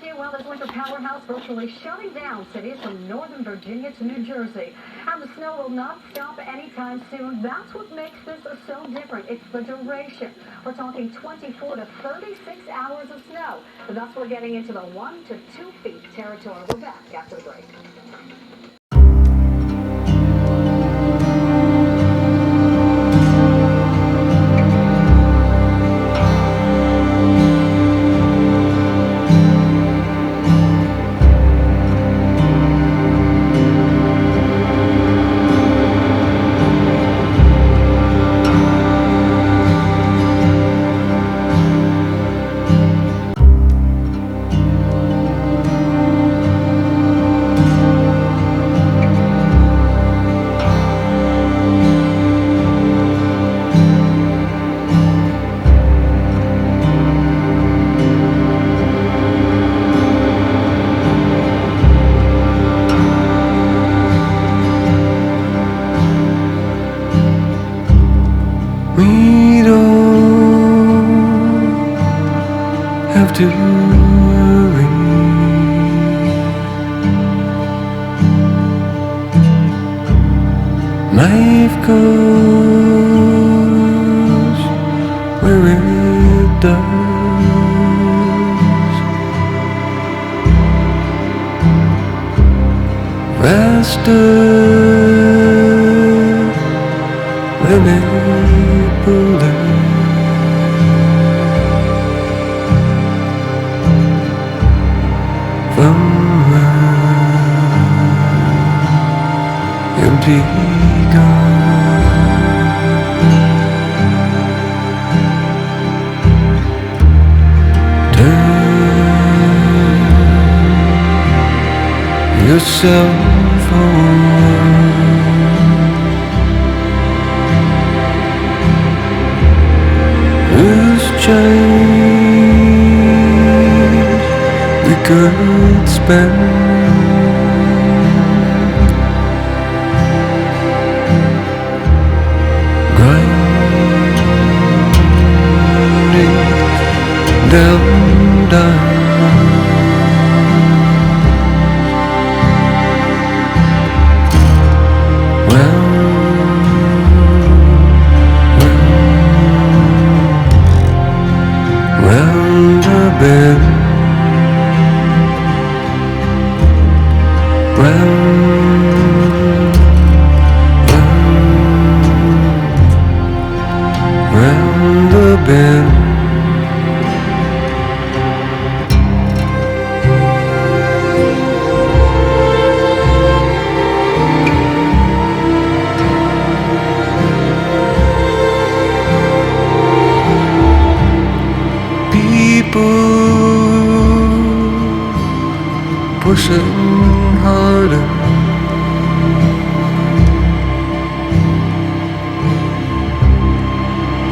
you. Well, this winter powerhouse virtually shutting down cities from northern Virginia to New Jersey. And the snow will not stop anytime soon. That's what makes this so different. It's the duration. We're talking 24 to 36 hours of snow. Thus, we're getting into the 1 to 2 feet territory. We're back after the break. We don't have to worry. Life goes where it does. Faster than it from an empty turn yourself on. Loose change we could spend. Grinding down. Round the bend, round the bend. Pushing harder,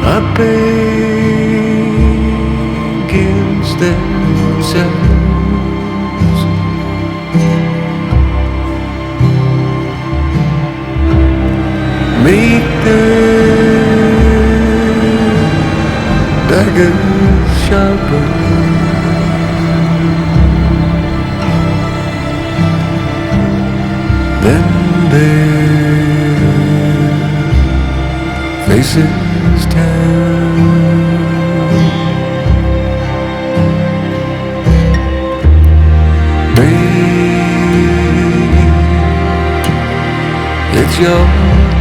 up against themselves. Make their daggers sharper. Then their faces turn. Babe, it's your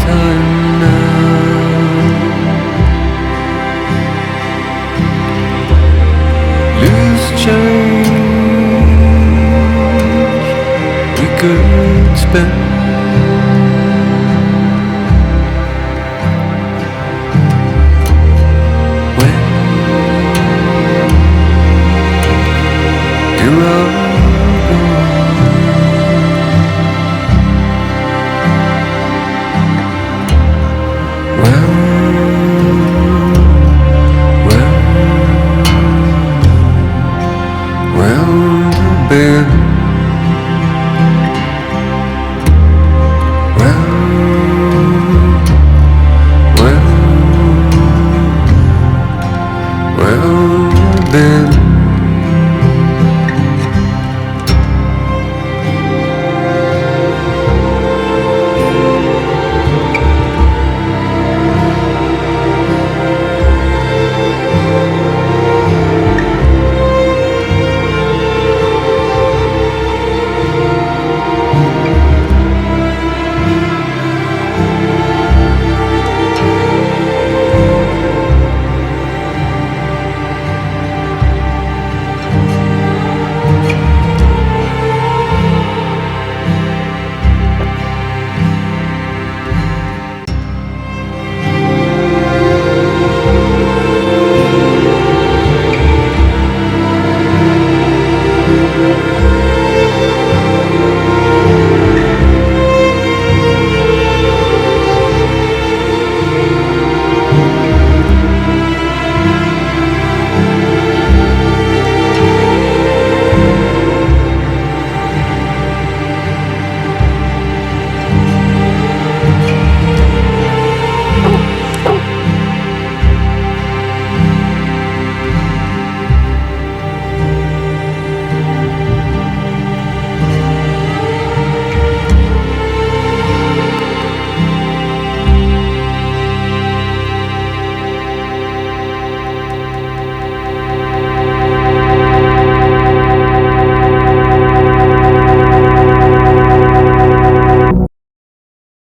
time now. Loose change we could spend.